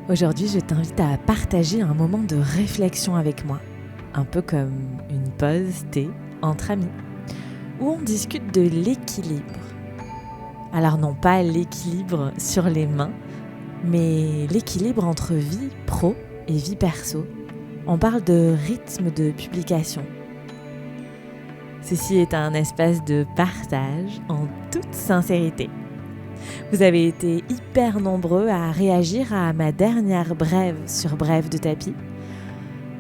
Aujourd'hui, je t'invite à partager un moment de réflexion avec moi, un peu comme une pause thé entre amis, où on discute de l'équilibre. Alors non pas l'équilibre sur les mains, mais l'équilibre entre vie pro et vie perso. On parle de rythme de publication. Ceci est un espace de partage en toute sincérité. Vous avez été hyper nombreux à réagir à ma dernière brève sur Brève de tapis.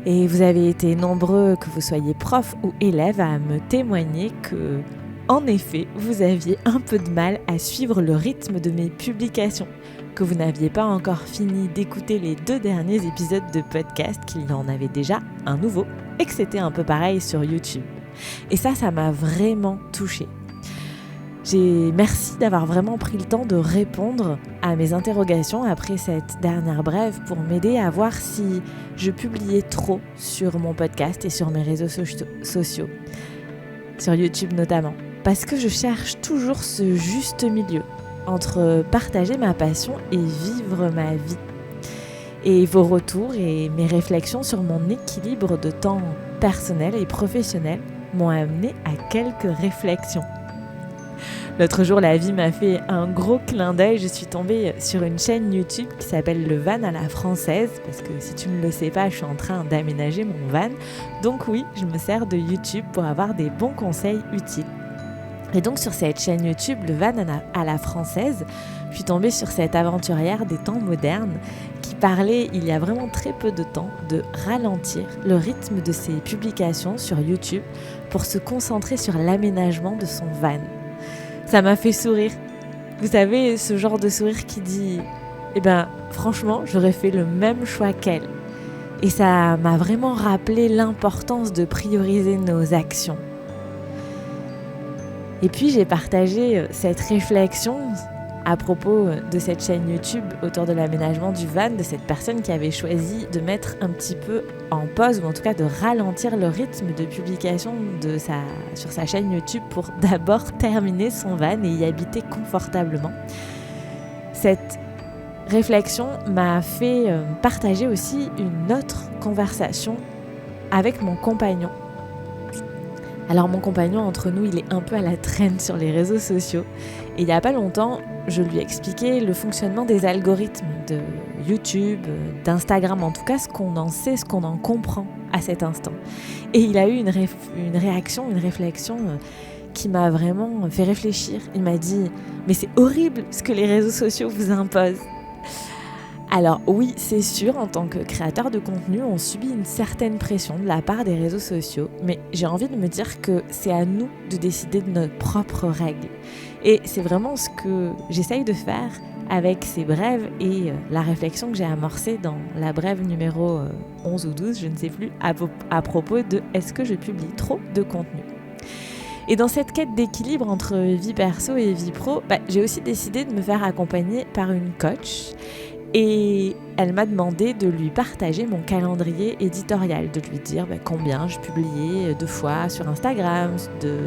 Et vous avez été nombreux, que vous soyez prof ou élève, à me témoigner que, en effet, vous aviez un peu de mal à suivre le rythme de mes publications, que vous n'aviez pas encore fini d'écouter les 2 derniers épisodes de podcast, qu'il y en avait déjà un nouveau, et que c'était un peu pareil sur YouTube. Et ça m'a vraiment touchée. Merci d'avoir vraiment pris le temps de répondre à mes interrogations après cette dernière brève pour m'aider à voir si je publiais trop sur mon podcast et sur mes réseaux sociaux, sur YouTube notamment. Parce que je cherche toujours ce juste milieu entre partager ma passion et vivre ma vie. Et vos retours et mes réflexions sur mon équilibre de temps personnel et professionnel m'ont amené à quelques réflexions. L'autre jour, la vie m'a fait un gros clin d'œil. Je suis tombée sur une chaîne YouTube qui s'appelle Le Van à la Française. Parce que si tu ne le sais pas, je suis en train d'aménager mon van. Donc oui, je me sers de YouTube pour avoir des bons conseils utiles. Et donc sur cette chaîne YouTube, Le Van à la Française, je suis tombée sur cette aventurière des temps modernes qui parlait il y a vraiment très peu de temps de ralentir le rythme de ses publications sur YouTube pour se concentrer sur l'aménagement de son van. Ça m'a fait sourire. Vous savez, ce genre de sourire qui dit « franchement, j'aurais fait le même choix qu'elle ». Et ça m'a vraiment rappelé l'importance de prioriser nos actions. Et puis, j'ai partagé cette réflexion à propos de cette chaîne YouTube autour de l'aménagement du van, de cette personne qui avait choisi de mettre un petit peu en pause, ou en tout cas de ralentir le rythme de publication sur sa chaîne YouTube pour d'abord terminer son van et y habiter confortablement. Cette réflexion m'a fait partager aussi une autre conversation avec mon compagnon. Alors mon compagnon, entre nous, il est un peu à la traîne sur les réseaux sociaux. Et il n'y a pas longtemps, je lui ai expliqué le fonctionnement des algorithmes de YouTube, d'Instagram, en tout cas ce qu'on en sait, ce qu'on en comprend à cet instant. Et il a eu une réaction, une réflexion qui m'a vraiment fait réfléchir. Il m'a dit « Mais c'est horrible ce que les réseaux sociaux vous imposent !» Alors oui, c'est sûr, en tant que créateur de contenu, on subit une certaine pression de la part des réseaux sociaux, mais j'ai envie de me dire que c'est à nous de décider de nos propres règles. Et c'est vraiment ce que j'essaye de faire avec ces brèves et la réflexion que j'ai amorcée dans la brève numéro 11 ou 12, je ne sais plus, à propos de « Est-ce que je publie trop de contenu ?» Et dans cette quête d'équilibre entre vie perso et vie pro, j'ai aussi décidé de me faire accompagner par une coach. Et elle m'a demandé de lui partager mon calendrier éditorial, de lui dire combien je publiais de fois sur Instagram,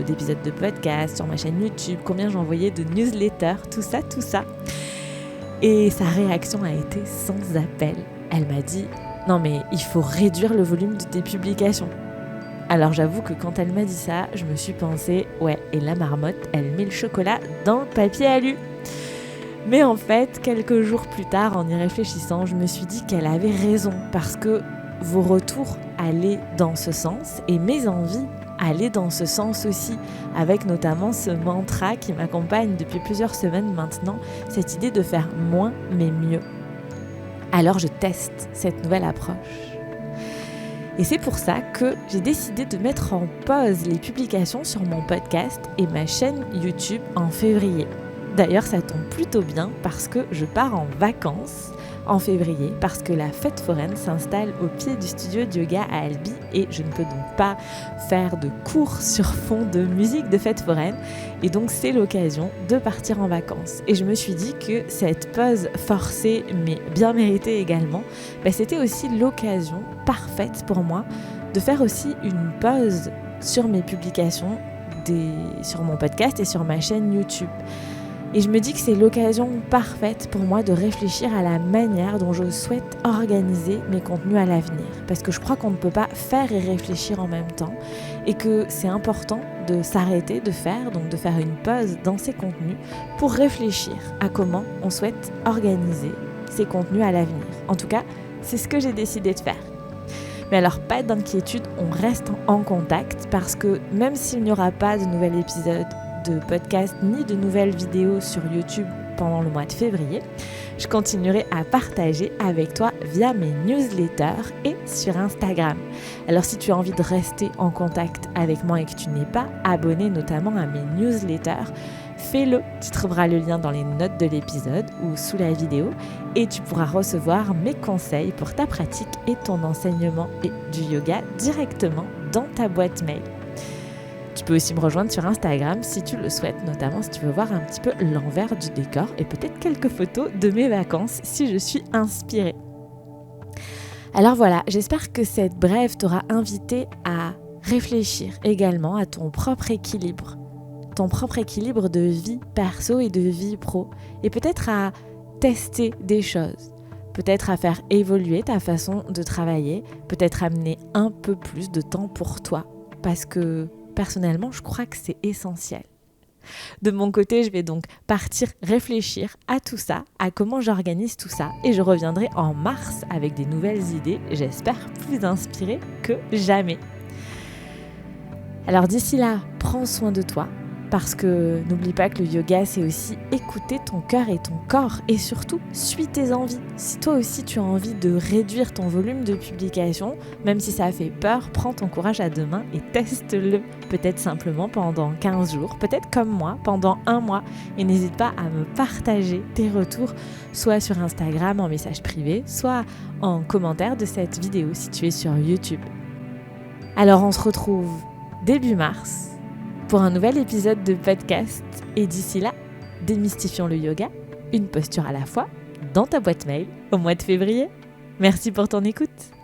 d'épisodes de podcast, sur ma chaîne YouTube, combien j'envoyais de newsletters, tout ça. Et sa réaction a été sans appel. Elle m'a dit « Non mais il faut réduire le volume de tes publications ». Alors j'avoue que quand elle m'a dit ça, je me suis pensé « Ouais, et la marmotte, elle met le chocolat dans le papier alu ». Mais en fait, quelques jours plus tard, en y réfléchissant, je me suis dit qu'elle avait raison parce que vos retours allaient dans ce sens et mes envies allaient dans ce sens aussi, avec notamment ce mantra qui m'accompagne depuis plusieurs semaines maintenant, cette idée de faire moins mais mieux. Alors je teste cette nouvelle approche. Et c'est pour ça que j'ai décidé de mettre en pause les publications sur mon podcast et ma chaîne YouTube en février. D'ailleurs, ça tombe plutôt bien parce que je pars en vacances en février parce que la fête foraine s'installe au pied du studio de yoga à Albi et je ne peux donc pas faire de cours sur fond de musique de fête foraine et donc c'est l'occasion de partir en vacances. Et je me suis dit que cette pause forcée mais bien méritée également, c'était aussi l'occasion parfaite pour moi de faire aussi une pause sur mes publications sur mon podcast et sur ma chaîne YouTube. Et je me dis que c'est l'occasion parfaite pour moi de réfléchir à la manière dont je souhaite organiser mes contenus à l'avenir. Parce que je crois qu'on ne peut pas faire et réfléchir en même temps et que c'est important de s'arrêter de faire, donc de faire une pause dans ces contenus pour réfléchir à comment on souhaite organiser ces contenus à l'avenir. En tout cas, c'est ce que j'ai décidé de faire. Mais alors, pas d'inquiétude, on reste en contact parce que même s'il n'y aura pas de nouvel épisode de podcast ni de nouvelles vidéos sur YouTube pendant le mois de février, je continuerai à partager avec toi via mes newsletters et sur Instagram. Alors si tu as envie de rester en contact avec moi et que tu n'es pas abonné notamment à mes newsletters, fais-le, tu trouveras le lien dans les notes de l'épisode ou sous la vidéo et tu pourras recevoir mes conseils pour ta pratique et ton enseignement et du yoga directement dans ta boîte mail. Tu peux aussi me rejoindre sur Instagram si tu le souhaites, notamment si tu veux voir un petit peu l'envers du décor et peut-être quelques photos de mes vacances si je suis inspirée. Alors voilà, j'espère que cette brève t'aura invité à réfléchir également à ton propre équilibre de vie perso et de vie pro, et peut-être à tester des choses, peut-être à faire évoluer ta façon de travailler, peut-être amener un peu plus de temps pour toi, parce que personnellement, je crois que c'est essentiel. De mon côté, je vais donc partir réfléchir à tout ça, à comment j'organise tout ça, et je reviendrai en mars avec des nouvelles idées, j'espère plus inspirées que jamais. Alors d'ici là, prends soin de toi, parce que n'oublie pas que le yoga, c'est aussi écouter ton cœur et ton corps, et surtout, suis tes envies. Si toi aussi tu as envie de réduire ton volume de publication, même si ça fait peur, prends ton courage à deux mains et teste-le. Peut-être simplement pendant 15 jours, peut-être comme moi, pendant 1 mois. Et n'hésite pas à me partager tes retours, soit sur Instagram en message privé, soit en commentaire de cette vidéo si tu es sur YouTube. Alors on se retrouve début mars pour un nouvel épisode de podcast. Et d'ici là, démystifions le yoga, une posture à la fois, dans ta boîte mail, au mois de février. Merci pour ton écoute.